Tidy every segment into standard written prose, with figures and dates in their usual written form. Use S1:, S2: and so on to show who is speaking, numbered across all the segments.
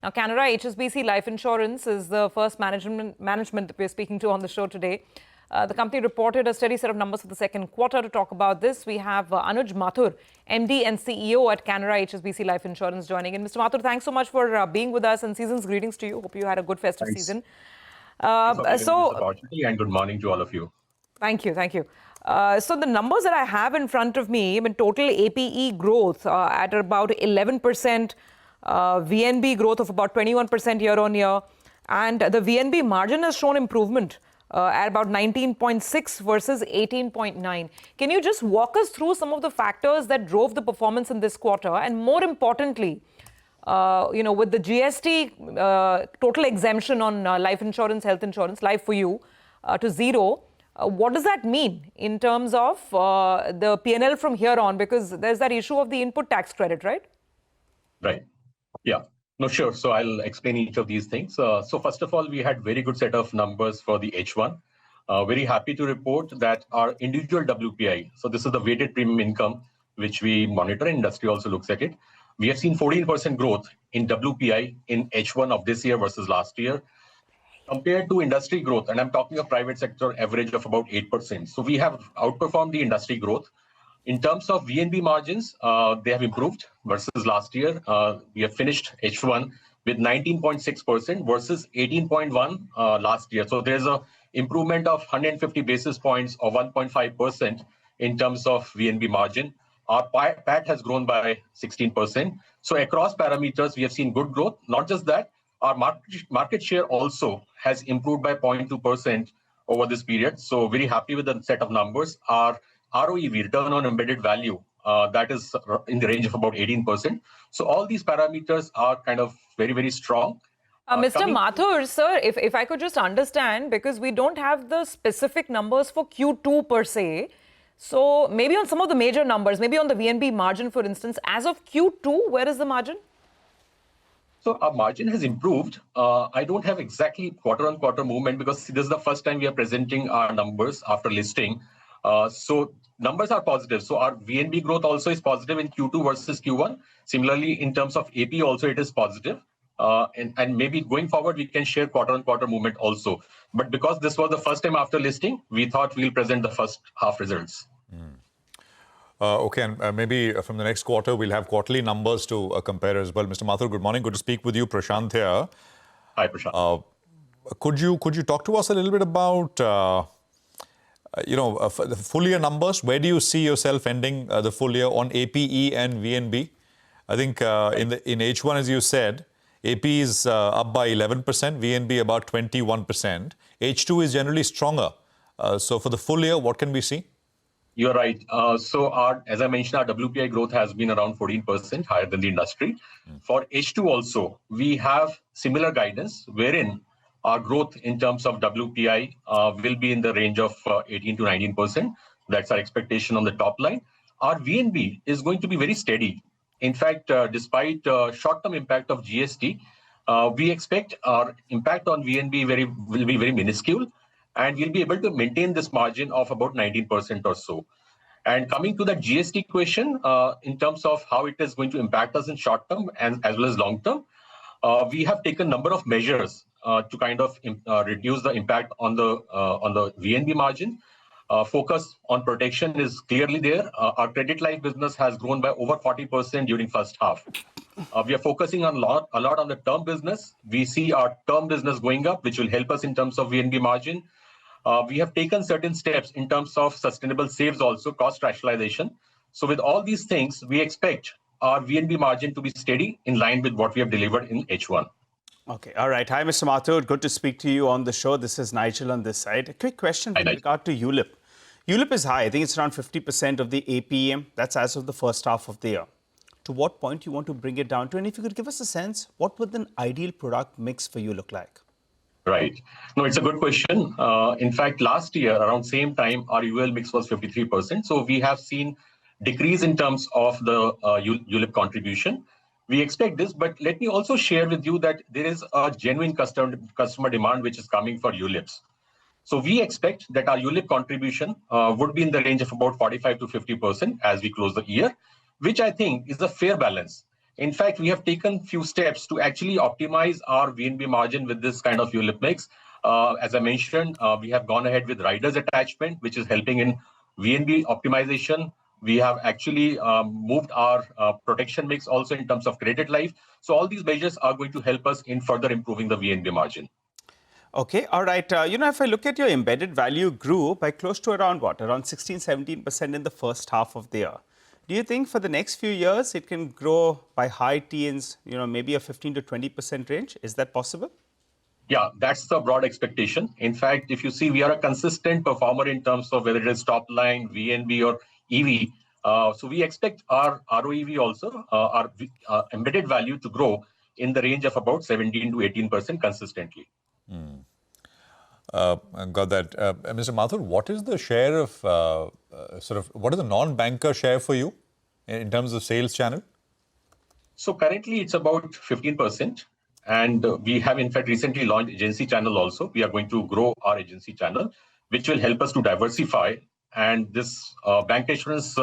S1: Now, Canara HSBC Life Insurance is the first management that we're speaking to on the show today. The company reported a steady set of numbers for the second quarter. To talk about this, we have Anuj Mathur, MD and CEO at Canara HSBC Life Insurance, joining in. Mr. Mathur, thanks so much for being with us, and season's greetings to you. Hope you had a good festive season.
S2: Thanks for giving this opportunity, and good morning to all of you.
S1: Thank you. So the numbers that I have in front of me, total APE growth at about 11%, VNB growth of about 21% year on year, and the VNB margin has shown improvement at about 19.6 versus 18.9. Can you just walk us through some of the factors that drove the performance in this quarter, and more importantly, with the GST total exemption on life insurance, health insurance, life for you to zero, what does that mean in terms of the P&L from here on? Because there's that issue of the input tax credit, right?
S2: Right. Yeah. No, sure. So I'll explain each of these things. So first of all, we had very good set of numbers for the H1. Very happy to report that our individual WPI, so this is the weighted premium income, which we monitor, industry also looks at it. We have seen 14% growth in WPI in H1 of this year versus last year, compared to industry growth. And I'm talking of private sector average of about 8%. So we have outperformed the industry growth. In terms of VNB margins, they have improved versus last year. We have finished H1 with 19.6% versus 18.1% last year. So there's a improvement of 150 basis points or 1.5% in terms of VNB margin. Our PAT has grown by 16%. So across parameters, we have seen good growth. Not just that, our market share also has improved by 0.2% over this period. So very happy with the set of numbers. Our ROEV, return on embedded value, that is in the range of about 18%. So all these parameters are kind of very, very strong.
S1: Mr. Mathur, sir, if I could just understand, because we don't have the specific numbers for Q2 per se. So maybe on some of the major numbers, maybe on the VNB margin, for instance, as of Q2, where is the margin?
S2: So our margin has improved. I don't have exactly quarter-on-quarter movement because this is the first time we are presenting our numbers after listing. So numbers are positive. So our VNB growth also is positive in Q2 versus Q1. Similarly, in terms of AP also, it is positive. And maybe going forward, we can share quarter-on-quarter movement also. But because this was the first time after listing, we thought we'll present the first half results.
S3: Okay, and maybe from the next quarter, we'll have quarterly numbers to compare as well. Mr. Mathur, good morning. Good to speak with you. Prashant here.
S2: Hi, Prashant.
S3: Could you talk to us a little bit about the full year numbers? Where do you see yourself ending the full year on APE and VNB? I think in H1, as you said, AP is up by 11%, VNB about 21%. H2 is generally stronger. So for the full year, what can we see?
S2: You're right. So as I mentioned, our WPI growth has been around 14% higher than the industry. For H2 also, we have similar guidance wherein our growth in terms of WPI will be in the range of 18 to 19%. That's our expectation on the top line. Our VNB is going to be very steady. In fact, despite short-term impact of GST, we expect our impact on VNB will be very minuscule, and we'll be able to maintain this margin of about 19% or so. And coming to the GST question, in terms of how it is going to impact us in short term and as well as long term, we have taken a number of measures to kind of reduce the impact on the VNB margin. Focus on protection is clearly there. Our credit life business has grown by over 40% during first half. We are focusing a lot on the term business. We see our term business going up, which will help us in terms of VNB margin. We have taken certain steps in terms of sustainable saves also, cost rationalization. So with all these things, we expect our VNB margin to be steady in line with what we have delivered in H1.
S4: Okay. All right. Hi, Mr. Mathur. Good to speak to you on the show. This is Nigel on this side. A quick question with regard to ULIP. ULIP is high. I think it's around 50% of the APM. That's as of the first half of the year. To what point you want to bring it down to? And if you could give us a sense, what would an ideal product mix for you look like?
S2: Right. No, it's a good question. In fact, last year, around same time, our UL mix was 53%. So we have seen decrease in terms of the ULIP contribution. We expect this, but let me also share with you that there is a genuine customer demand which is coming for ULIPs. So we expect that our ULIP contribution would be in the range of about 45 to 50% as we close the year, which I think is a fair balance In fact, we have taken few steps to actually optimize our VNB margin with this kind of ULIP mix. As I mentioned, we have gone ahead with riders attachment, which is helping in VNB optimization. We have actually moved our protection mix also in terms of credit life. So all these measures are going to help us in further improving the VNB margin.
S4: Okay, all right. If I look at your embedded value grew by close to around what? Around 16-17% in the first half of the year. Do you think for the next few years it can grow by high teens, maybe a 15 to 20% range? Is that possible?
S2: Yeah, that's the broad expectation. In fact, if you see, we are a consistent performer in terms of whether it is top line, VNB or EV. So we expect our ROEV also, our embedded value to grow in the range of about 17 to 18% consistently.
S3: Got that. Mr. Mathur, what is the share of, what is the non-banker share for you in terms of sales channel?
S2: So currently it's about 15%. And we have in fact recently launched agency channel also. We are going to grow our agency channel, which will help us to diversify. And this bank insurance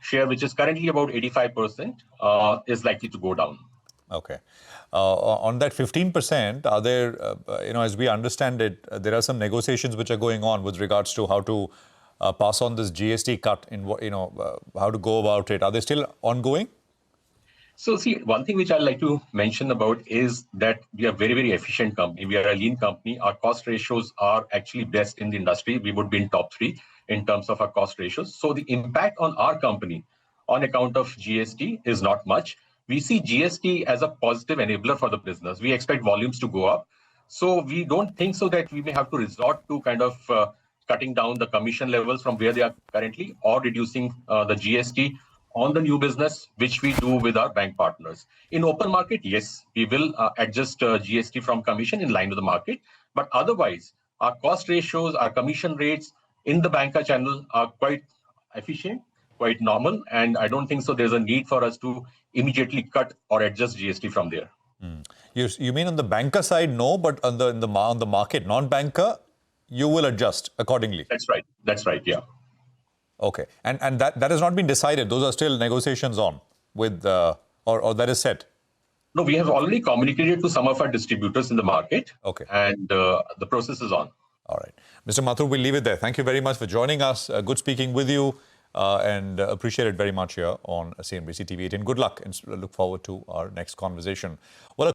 S2: share, which is currently about 85%, is likely to go down.
S3: Okay. On that 15%, are there, as we understand it, there are some negotiations which are going on with regards to how to pass on this GST cut, how to go about it. Are they still ongoing?
S2: So see, one thing which I'd like to mention about is that we are a very, very efficient company. We are a lean company. Our cost ratios are actually best in the industry. We would be in top 3 in terms of our cost ratios. So the impact on our company on account of GST is not much. We see GST as a positive enabler for the business. We expect volumes to go up. So we don't think so that we may have to resort to kind of cutting down the commission levels from where they are currently or reducing the GST on the new business, which we do with our bank partners. In open market, yes, we will adjust GST from commission in line with the market. But otherwise, our cost ratios, our commission rates in the banker channel are quite efficient, quite normal. And I don't think so there's a need for us to immediately cut or adjust GST from there.
S3: You mean on the banker side, no, but on the market, non-banker, you will adjust accordingly?
S2: That's right, yeah.
S3: Okay, and that has not been decided. Those are still negotiations on with, or that is set?
S2: No, we have already communicated to some of our distributors in the market.
S3: Okay.
S2: And the process is on.
S3: All right. Mr. Mathur, we'll leave it there. Thank you very much for joining us. Good speaking with you and appreciate it very much here on CNBC TV18. Good luck and look forward to our next conversation. Well,